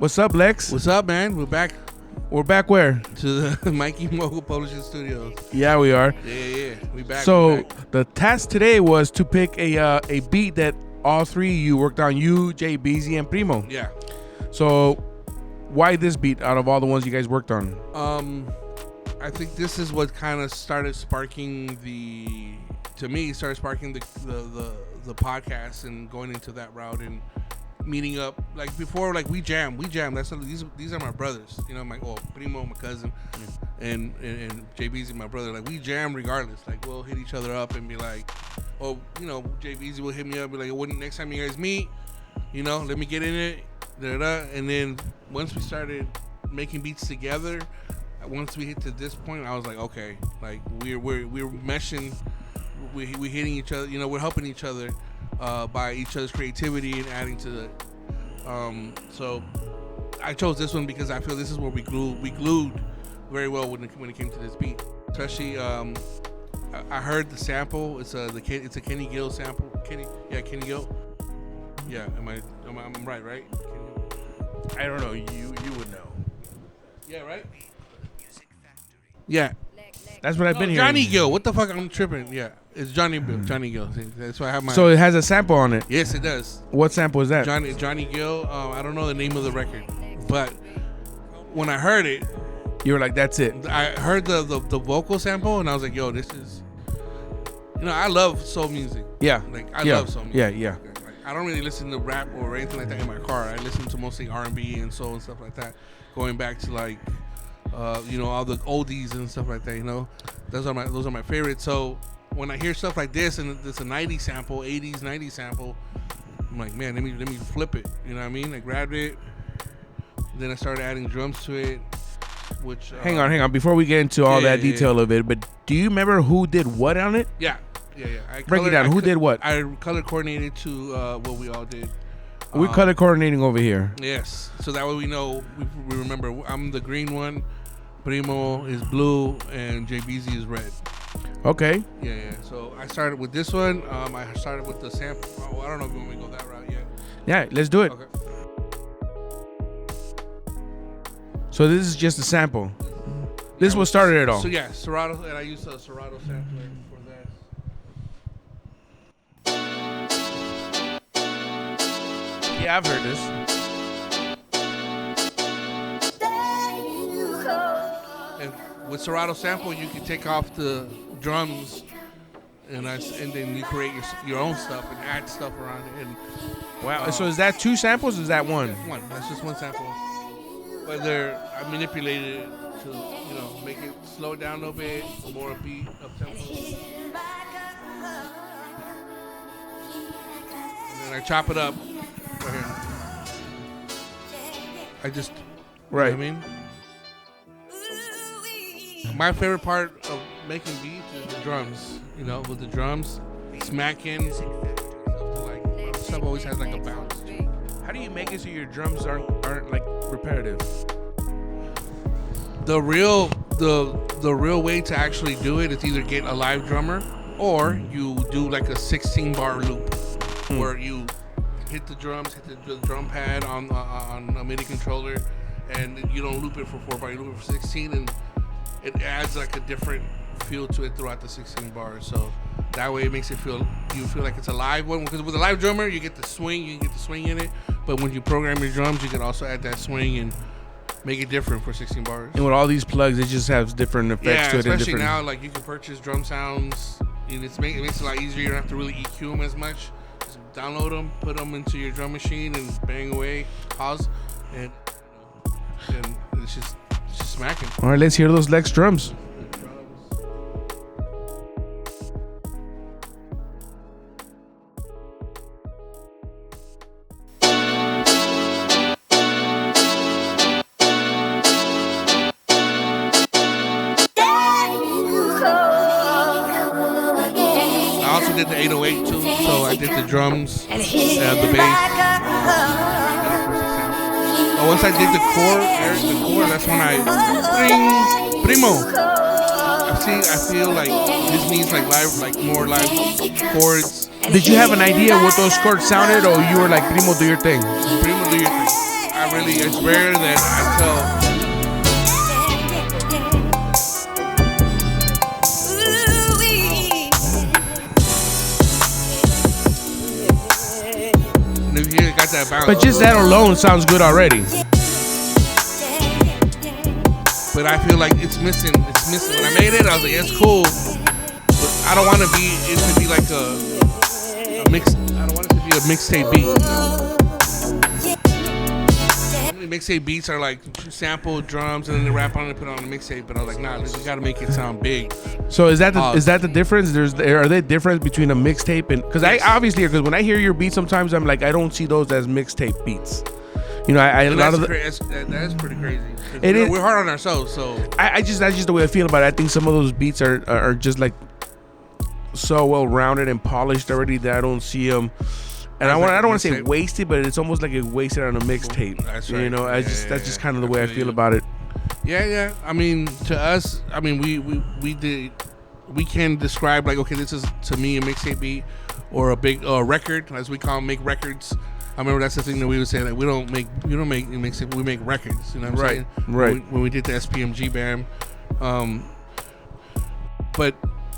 What's up, Lex? What's up, man? We're back We're back where? to the Mikey Mogul Publishing Studios. Yeah, we are. Yeah. We back. So we back. the task today was to pick a beat that all three of you worked on. You, Jay, Beezy, and Primo. Yeah. So why this beat out of all the ones you guys worked on? I think this is what kind of started sparking the podcast and going into that route and meeting up. Like before, like we jam. These are my brothers. You know, Primo, my cousin, and JBZ, my brother. Like we jam regardless. Like we'll hit each other up and be like, oh, you know, JBZ will hit me up and be like, when next time you guys meet, you know, let me get in it. And then once we started making beats together, once we hit to this point, I was like, okay, like we're meshing, we're hitting each other. You know, we're helping each other by each other's creativity and adding to it. So I chose this one because I feel this is where we glued very well when it came to this beat. Especially, I heard the sample. It's a Kenny Gill sample. Kenny Gill. Yeah, I'm right? Kenny. I don't know. You would know. Yeah, right. Yeah. That's what I've been hearing. Johnny Gill. What the fuck? I'm tripping. Yeah, it's Johnny Gill. That's why I have my. So it has a sample on it. Yes, it does. What sample is that? Johnny Gill. I don't know the name of the record, but when I heard it, You were like, that's it. I heard the vocal sample, and I was like, yo, this is. You know, I love soul music. Yeah. Like I love soul music. Yeah. Like, I don't really listen to rap or anything like that in my car. I listen to mostly R&B and soul and stuff like that. Going back to like, you know, all the oldies and stuff like that. You know, those are my favorites. So when I hear stuff like this and it's a 90s sample, 80s, 90s sample, I'm like, man, let me flip it. You know what I mean? I grabbed it. Then I started adding drums to it. Which Hang on. Before we get into all that detail of it, but do you remember who did what on it? Yeah. Break it down. Who did what? I color coordinated to what we all did. We're color coordinating over here. Yes, so that way we know, we remember. I'm the green one, Primo is blue, and JBZ is red. Okay. Yeah. So I started with this one. I started with the sample. Oh, I don't know if we want to go that route yet. Yeah, let's do it. Okay. So this is just a sample. This is what started it all. So yeah, Serato, and I used a Serato sampler for that. Yeah, I've heard this. And with Serato sample, you can take off the drums, and then you create your own stuff and add stuff around it. And Wow. So is that two samples or is that one? one. That's just one sample. But I manipulated it to, you know, make it slow down a little bit, more upbeat, up tempo. And then I chop it up. Right here. I just, Right. You know what I mean? My favorite part of making beats is the drums. You know, with the drums, smacking. Stuff always has like a bounce. How do you make it so your drums aren't like repetitive? The real way to actually do it is either get a live drummer or you do like a 16 bar loop where you hit the drums, hit the drum pad on a MIDI controller, and you don't loop it for 4 bar, you loop it for 16, and it adds like a different feel to it throughout the 16 bars. So that way it makes you feel like it's a live one. Because with a live drummer, you get the swing in it. But when you program your drums, you can also add that swing and make it different for 16 bars. And with all these plugs, it just has different effects to it. Yeah, especially now, like you can purchase drum sounds, and it makes it a lot easier. You don't have to really EQ them as much. Just download them, put them into your drum machine, and bang away, pause, and it's just smacking. All right, let's hear those Lex drums. I also did the 808 too, so I did the drums, the bass. But once I did the core, that's when Primo. I feel like this needs like more live chords. Did you have an idea what those chords sounded, or you were like, Primo, do your thing? Primo, do your thing. I really, it's rare that I tell. And if you got that balance. But just that alone sounds good already. But I feel like it's missing. It's missing. When I made it, I was like, it's cool. But I don't want to be it to be like a mix. I don't want it to be a mixtape beat. You know? Mixtape beats are like sample drums and then they rap on it and put it on the mixtape. But I was like, nah, we gotta make it sound big. So is that the difference? Are there difference between a mixtape and because I obviously because when I hear your beats sometimes I'm like I don't see those as mixtape beats. You know, a lot of that's pretty crazy. We're hard on ourselves, so that's just the way I feel about it. I think some of those beats are just like so well rounded and polished already that I don't see them. And I don't want to say wasted, but it's almost like it wasted on a mixtape. That's right. You know, that's just kind of the way I feel about it. Yeah. I mean, to us, I mean, we can describe like, okay, this is to me a mixtape beat or a big record, as we call them, make records. I remember that's the thing that we would say, like we don't make mixtape, we make records. You know what I'm saying? Right. When we did the SPMG band, but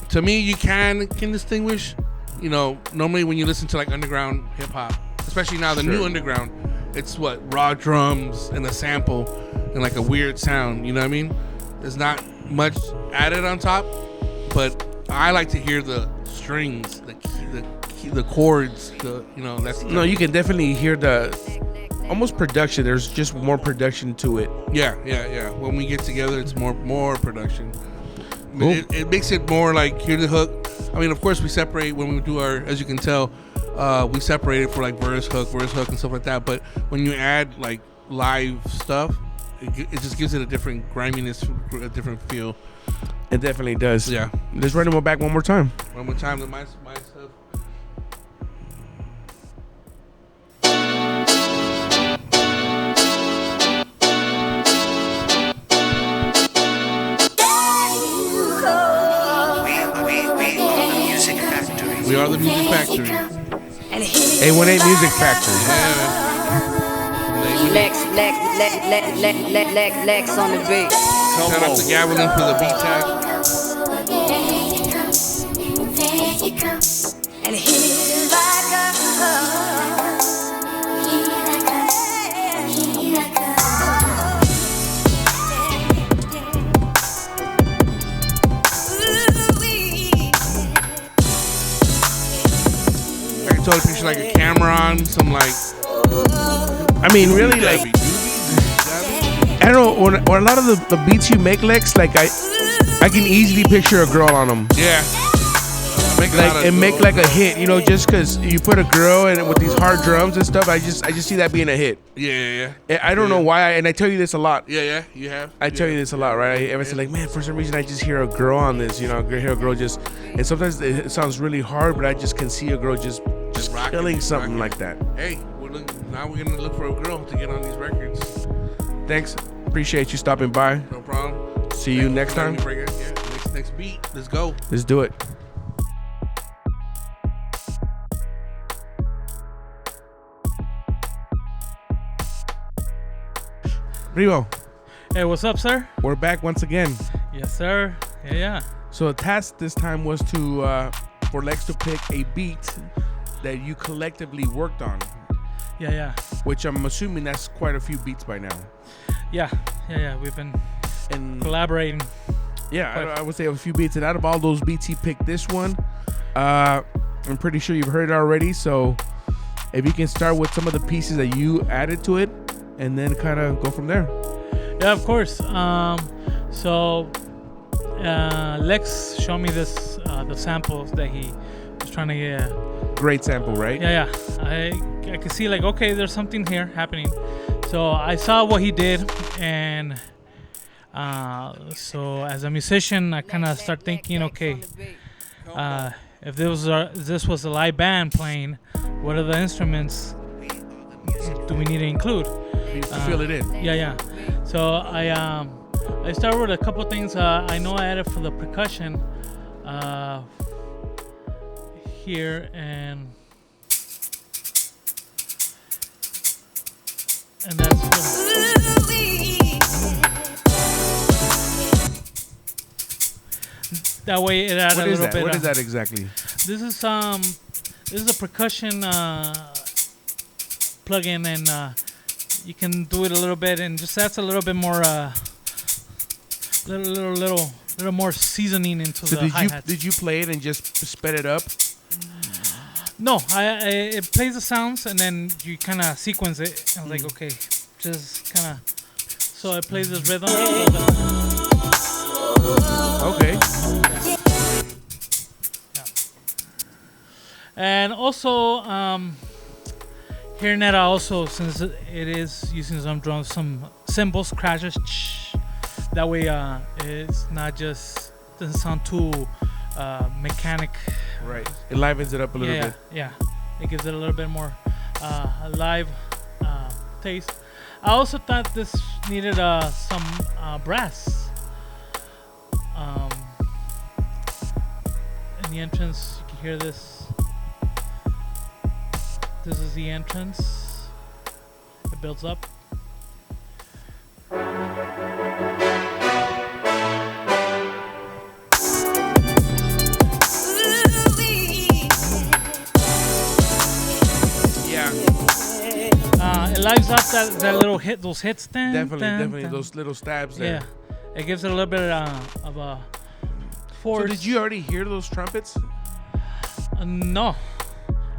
to me, you can distinguish. You know, normally when you listen to like underground hip hop, especially now the new underground, it's what raw drums and a sample and like a weird sound. You know what I mean? There's not much added on top, but I like to hear the strings, the chords. No, you can definitely hear the almost production. There's just more production to it. Yeah. When we get together, it's more production. Cool. It makes it more like hear the hook. I mean, of course, we separate when we do our, as you can tell, we separate it for like verse, hook, and stuff like that. But when you add like live stuff, it just gives it a different griminess, a different feel. It definitely does. Yeah. Let's run them back one more time. One more time, my stuff. We are the Music Factory. A18 Music Factory. Lex on the beat. Shout out to Gavin for the beat tag. And here I Totally picture like a camera on some like. I mean, really like. I don't know. When a lot of the beats you make, Lex, like I can easily picture a girl on them. Yeah. Make like a hit, you know, just because you put a girl and with these hard drums and stuff. I just see that being a hit. Yeah. I don't know why, and I tell you this a lot. Yeah. You have. I tell you this a lot, right? I ever say like, man, for some reason I just hear a girl on this, you know, hear a girl just, and sometimes it sounds really hard, but I just can see a girl just killing something like that. Hey, now we're gonna look for a girl to get on these records. Thanks, appreciate you stopping by. No problem. See you next time. Yeah, next beat. Let's go. Let's do it. Primo. Hey, what's up, sir? We're back once again. Yes, sir. Yeah. So the task this time was to for Lex to pick a beat that you collectively worked on. Yeah. Which I'm assuming that's quite a few beats by now. Yeah. We've been collaborating. Yeah, I would say a few beats. And out of all those beats, he picked this one. I'm pretty sure you've heard it already. So if you can start with some of the pieces that you added to it, and then kind of go from there. Yeah, of course. Lex showed me this the samples that he was trying to get. Great sample, right? Yeah. I could see like, okay, there's something here happening. So I saw what he did, and so as a musician, I kind of start thinking, okay, if this was a live band playing, what are the instruments do we need to include? Fill it in. Yeah. So I started with a couple things. I know I added for the percussion here, and And that's that way it adds a little bit. What is that exactly? This is a percussion plugin, and you can do it a little bit, and just adds a little bit more little more seasoning into the hi-hats. Did you play it and just sped it up? No, it plays the sounds and then you kind of sequence it. I was like, okay, just kind of. So it plays this rhythm. Okay. Yeah. And also, hearing that also, since it is using some drums, some cymbals, crashes. That way, it's not just doesn't sound too mechanic. Right. It livens it up a little bit. Yeah. It gives it a little bit more live taste. I also thought this needed some brass. In the entrance, you can hear this. This is the entrance. It builds up. It lives up that little hit, those hits. Definitely, those little stabs there. Yeah, it gives it a little bit of a force. So did you already hear those trumpets? No.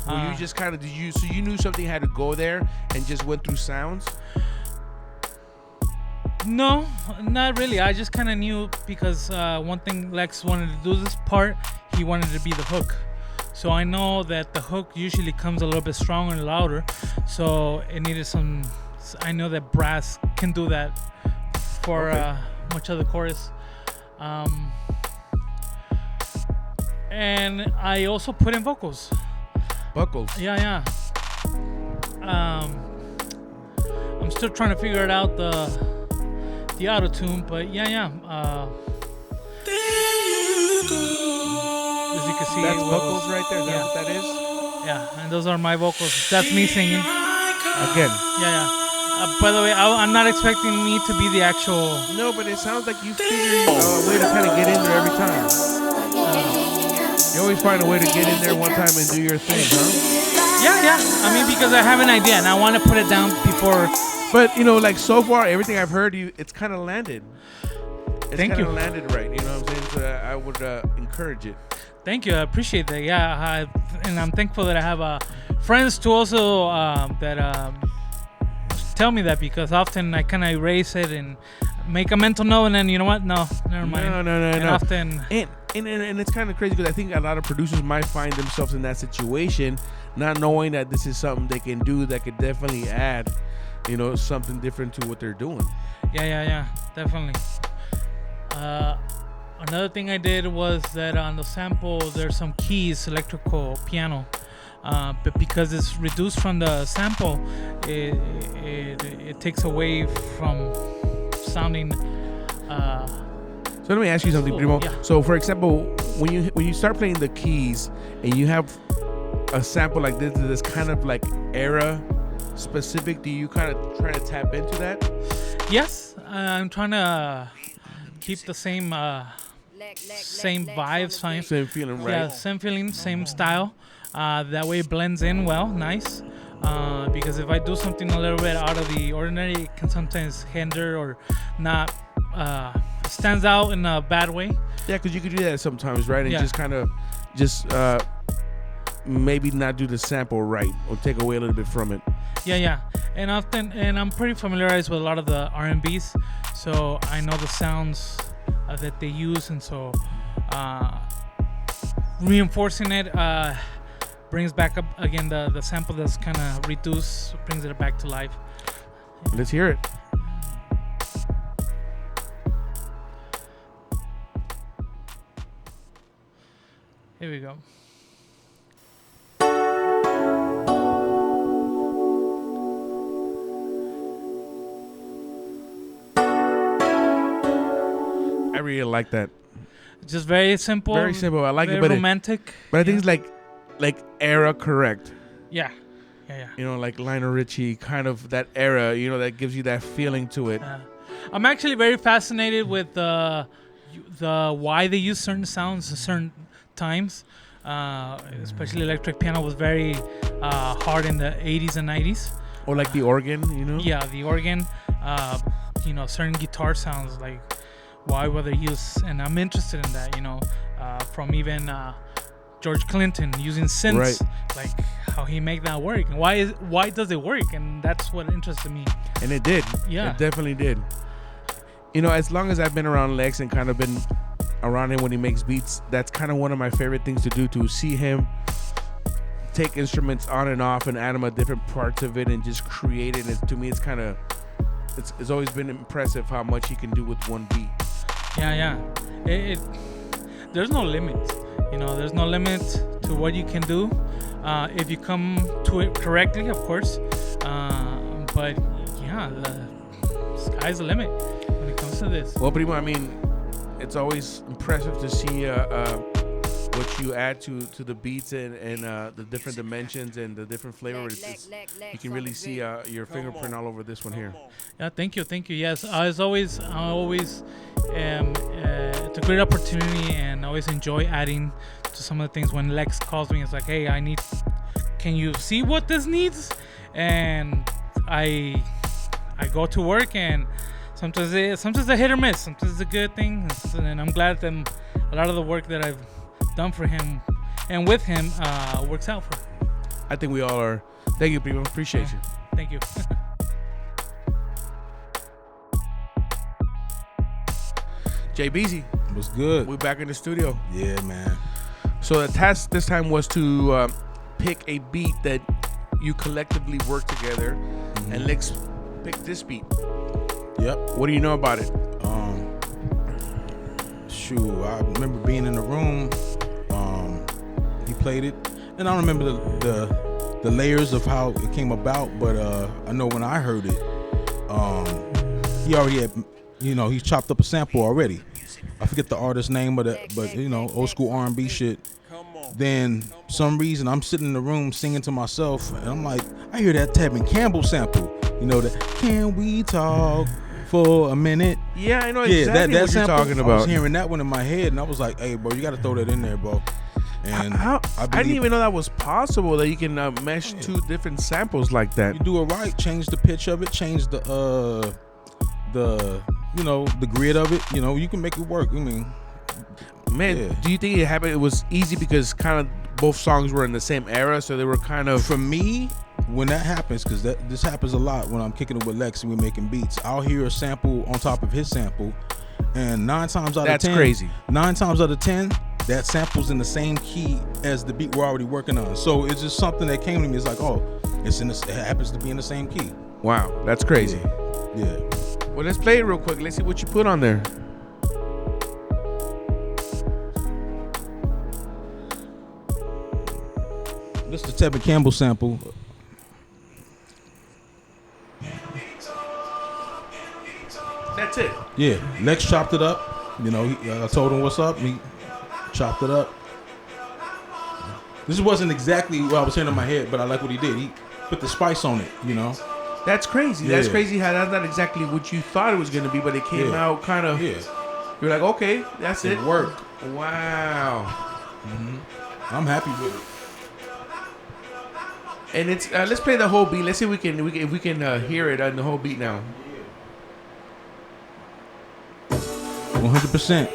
Or you just kind of so you knew something had to go there and just went through sounds? No, not really. I just kind of knew because one thing Lex wanted to do this part, he wanted to be the hook. So I know that the hook usually comes a little bit stronger and louder. So it needed some. I know that brass can do that for much of the chorus. And I also put in vocals. Buckles. Yeah. I'm still trying to figure it out the auto tune, but yeah. As you can see, that's vocals right there. Is that what that is? Yeah, and those are my vocals. That's me singing. Again. Yeah. By the way, I'm not expecting me to be the actual. No, but it sounds like you figure a way to kind of get in there every time. You always find a way to get in there one time and do your thing, huh? Yeah. I mean, because I have an idea and I want to put it down before. But like so far, everything I've heard, it's kind of landed. Thank you. Landed right. You know what I'm saying? So I would encourage it. Thank you. I appreciate that. Yeah, and I'm thankful that I have friends to also that tell me that, because often I kind of erase it and make a mental note, and then you know what? No, never mind. No. Often. And it's kind of crazy because I think a lot of producers might find themselves in that situation, not knowing that this is something they can do that could definitely add, something different to what they're doing. Yeah, definitely. Another thing I did was that on the sample there's some keys, electrical piano, but because it's reduced from the sample, it takes away from sounding. So let me ask you something, cool. Primo. Yeah. So for example, when you start playing the keys and you have a sample like this that's kind of like era specific, do you kind of try to tap into that? Yes, I'm trying to keep the same vibes, Same feeling, right? Yeah, same feeling, same style. That way it blends in well, nice. Because if I do something a little bit out of the ordinary, it can sometimes hinder or not stands out in a bad way. Yeah, because you could do that sometimes, right? And Yeah. just kind of maybe not do the sample right or take away a little bit from it. Yeah. And I'm pretty familiarized with a lot of the R&Bs, so I know the sounds that they use, and so reinforcing it brings back up again the sample that's kind of reduced, brings it back to life. Let's hear it. Here we go. I really like that. Just very simple. Very simple. I like very it, but romantic. I think it's like era correct. Yeah. Yeah. You know, like Lionel Richie, kind of that era. You know, that gives you that feeling to it. I'm actually very fascinated with the why they use certain sounds at certain times. Especially electric piano was very hard in the 80s and 90s. Or like the organ, you know. Yeah, the organ. You know, certain guitar sounds, like why were they used, and I'm interested in that. You know, from even George Clinton using synths, Right. like how he make that work, and why does it work, and that's what interested me. And it did. Yeah. It definitely did. You know, as long as I've been around Lex and kind of been around him when he makes beats, that's kind of one of my favorite things to do, to see him take instruments on and off and add them at different parts of it and just create it. And to me, it's kind of, it's always been impressive how much he can do with one beat. Yeah. There's no limit. You know, there's no limit to what you can do if you come to it correctly, of course. But yeah, the sky's the limit when it comes to this. Well, Primo, I mean, it's always impressive to see what you add to the beats and the different dimensions and the different flavors. You can really see your fingerprint all over this one here. Yeah, thank you. Yes, I always it's a great opportunity, and I always enjoy adding to some of the things. When Lex calls me, it's like, hey, can you see what this needs? And I go to work, and sometimes it's a hit or miss. Sometimes it's a good thing, and I'm glad that a lot of the work that I've done for him and with him works out for him. I think we all are. Thank you, Primo. Appreciate you. Thank you. Jay Beezy, What's good? we're back in the studio. Yeah, man. So the task this time was to pick a beat that you collectively work together, and Lex picked this beat. Yep. What do you know about it? Shoot, I remember being in the room. He played it, and I don't remember the layers of how it came about, but I know when I heard it, he already had, he's chopped up a sample already. I forget the artist's name, but old school R&B shit. Then some reason I'm sitting in the room singing to myself, and I'm like, I hear that Tevin Campbell sample. That "Can we talk for a minute?" Yeah, I know Yeah, exactly that what you're sample. talking I was about. hearing that one in my head, and I was like, "Hey, bro, you got to throw that in there, bro." And I I didn't even know that was possible, that you can mesh two different samples like that. you do it right. Change the pitch of it. Change the grid of it. You can make it work. I mean, Man, yeah. do you think it happened? It was easy because kind of both songs were in the same era, so they were kind of. for me, when that happens, because this happens a lot when I'm kicking it with Lex and we're making beats, I'll hear a sample on top of his sample, and 9 times out That's of 10, crazy. 9 times out of 10, that sample's in the same key as the beat we're already working on. So it's just something that came to me. It's like, oh, it happens to be in the same key. Wow, that's crazy. Yeah. Well, let's play it real quick. Let's see what you put on there. This is the Tevin Campbell sample. That's it. Yeah, Lex chopped it up. I told him what's up. He chopped it up. This wasn't exactly what I was hearing in my head, but I like what he did. He put the spice on it, That's crazy. That's Yeah. crazy how that's not exactly what you thought it was going to be, but it came Yeah. out kind of. Yeah, You're like, okay, that's it. it worked. Wow. I'm happy with it. And it's let's play the whole beat. Let's see if we can hear it on the whole beat now. 100%.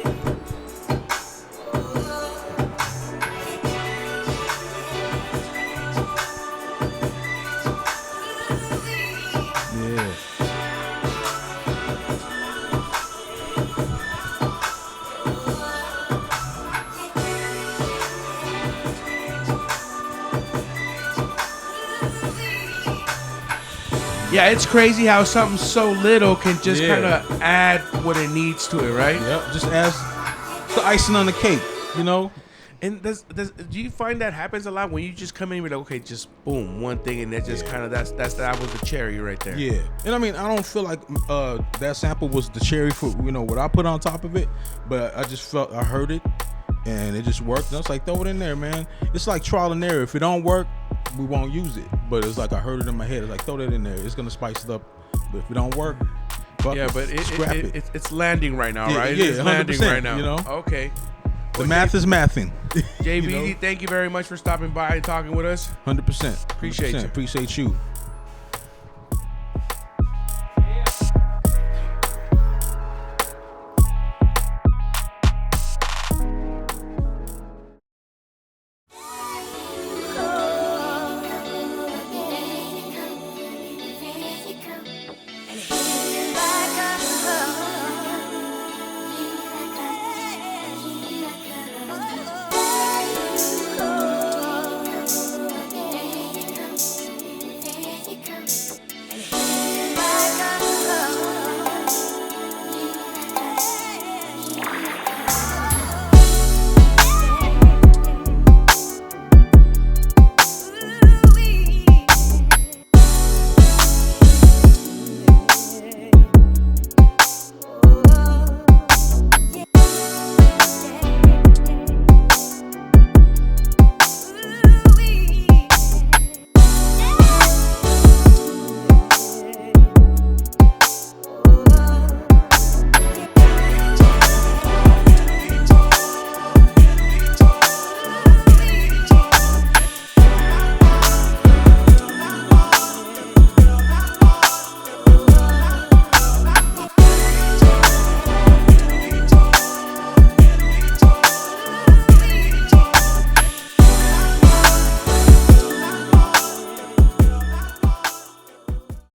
Yeah. Yeah, it's crazy how something so little can just Yeah. kind of add what it needs to it, right? Yep. Just as the icing on the cake, And do you find that happens a lot when you just come in and be like, okay, just boom, one thing, and that just kind of that was the cherry right there. Yeah. And I mean, I don't feel like that sample was the cherry for what I put on top of it, but I just felt I heard it and it just worked. And I was like, throw it in there, man. It's like trial and error. If it don't work, we won't use it. But it's like I heard it in my head. It's like throw that in there. It's gonna spice it up. But if it don't work, fuck Yeah, it, but scrap it. it's landing right now, Yeah, right? yeah, It's landing 100%, right now. you know? Okay. The math is mathing. JBZ, You know? thank you very much for stopping by and talking with us. 100%. Appreciate you. Appreciate you.